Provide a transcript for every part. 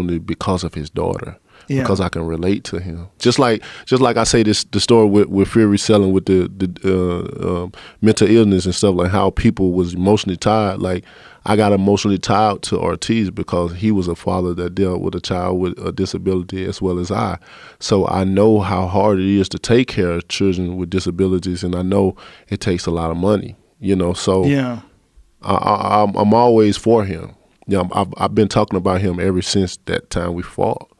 because of his daughter. Yeah. Because I can relate to him. Just like I say the story with Fury selling with the mental illness and stuff, like how people was emotionally tied. Like I got emotionally tied to Ortiz because he was a father that dealt with a child with a disability as well as I. So I know how hard it is to take care of children with disabilities, and I know it takes a lot of money. So yeah. I'm always for him. I've been talking about him ever since that time we fought.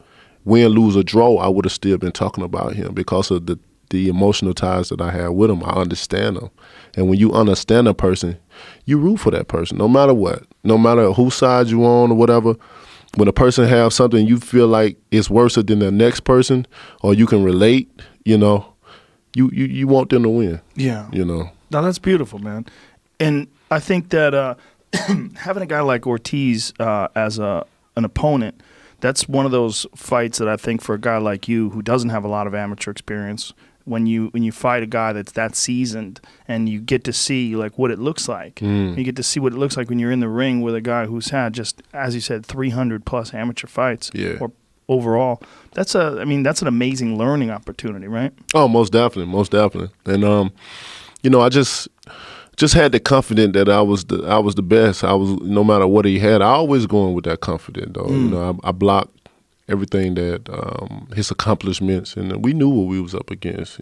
Win, lose, or draw, I would have still been talking about him because of the emotional ties that I have with him. I understand them. And when you understand a person, you root for that person, no matter what. No matter whose side you on or whatever. When a person has something you feel like it's worse than the next person, or you can relate, you want them to win. Yeah. No, that's beautiful, man. And I think that having a guy like Ortiz as an opponent, that's one of those fights that I think for a guy like you who doesn't have a lot of amateur experience, when you fight a guy that's that seasoned and you get to see like what it looks like. You get to see what it looks like when you're in the ring with a guy who's had just, as you said, 300 plus amateur fights. Yeah. Or overall. That's an amazing learning opportunity, right? Oh, most definitely. And I just had the confidence that I was the best. I was, no matter what he had, I always going with that confidence though. I blocked everything that his accomplishments, and we knew what we was up against.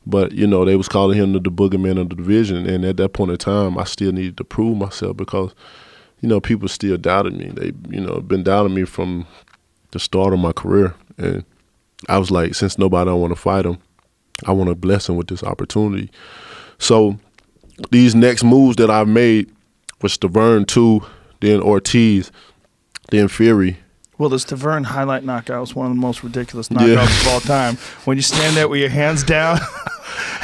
But they was calling him the boogeyman of the division, and at that point in time, I still needed to prove myself because people still doubted me. They been doubting me from the start of my career, and I was like, since nobody don't want to fight him, I want to bless him with this opportunity. So these next moves that I've made was Stiverne 2, then Ortiz, then Fury. Well, the Stiverne highlight knockout was one of the most ridiculous knockouts of all time. When you stand there with your hands down,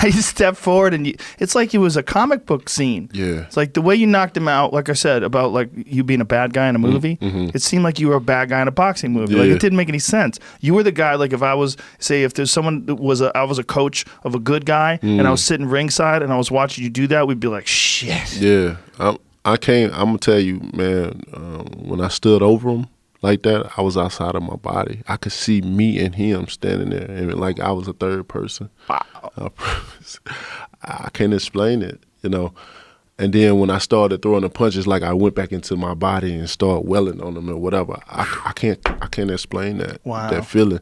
you step forward, and it's like it was a comic book scene. Yeah. It's like the way you knocked him out, like I said, about like you being a bad guy in a movie, it seemed like you were a bad guy in a boxing movie. Yeah. Like it didn't make any sense. You were the guy, like if I was, say, if there's someone that I was a coach of a good guy, and I was sitting ringside and I was watching you do that, we'd be like, shit. Yeah. I'm going to tell you, man, when I stood over him, like that, I was outside of my body. I could see me and him standing there, and like I was a third person. Wow. I can't explain it, And then when I started throwing the punches, like I went back into my body and started welling on them or whatever. I can't explain that. Wow. That feeling.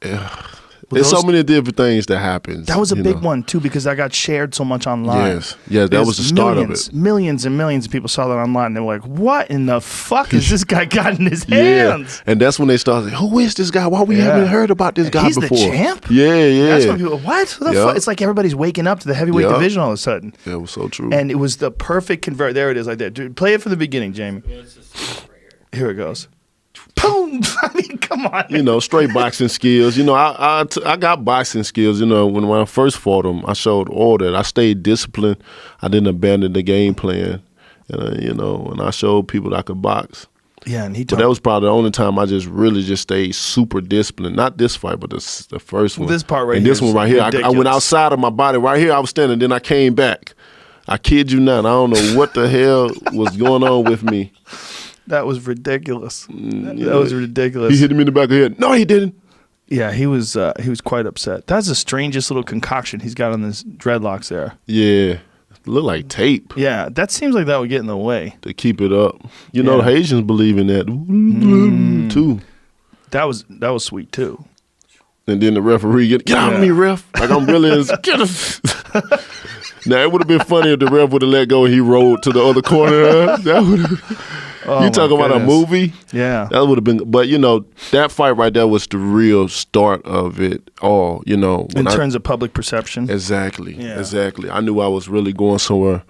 Yeah. There's so many different things that happen. That was a big one, too, because that got shared so much online. Yes, that was the start of it. Millions and millions of people saw that online, and they were like, what in the fuck has this guy got in his hands? And that's when they started saying, who is this guy? Why we haven't heard about this guy before? He's the champ? Yeah. That's when people, what? Who the fuck? It's like everybody's waking up to the heavyweight division all of a sudden. Yeah, it was so true. And it was the perfect convert. There it is, like that. Dude, play it from the beginning, Jamie. Here it goes. Boom! I mean, come on. Straight boxing skills. I got boxing skills. When I first fought him, I showed all that. I stayed disciplined. I didn't abandon the game plan. And I showed people that I could box. Yeah, and but that was probably the only time I just really stayed super disciplined. Not this fight, but the first one. This part right and here. And this one right here. I went outside of my body. Right here, I was standing. Then I came back. I kid you not. I don't know what the hell was going on with me. That was ridiculous. That was ridiculous. He hit me in the back of the head. No, he didn't. Yeah, he was quite upset. That's the strangest little concoction he's got on his dreadlocks there. Yeah. Look like tape. Yeah, that seems like that would get in the way. To keep it up. The Haitians believe in that too. That was sweet too. And then the referee get out of me, ref. Like I'm really get him. Now it would have been funny if the ref would have let go and he rolled to the other corner. That would have. You talk about a movie? Yeah. That would have been, but that fight right there was the real start of it all, In terms of public perception? Exactly. Yeah. Exactly. I knew I was really going somewhere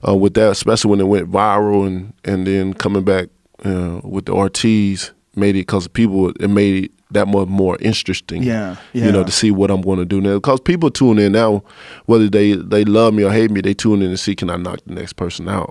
with that, especially when it went viral and then coming back with the Ortiz made it because it made it that much more interesting. Yeah. To see what I'm going to do now. Because people tune in now, whether they love me or hate me, they tune in to see can I knock the next person out.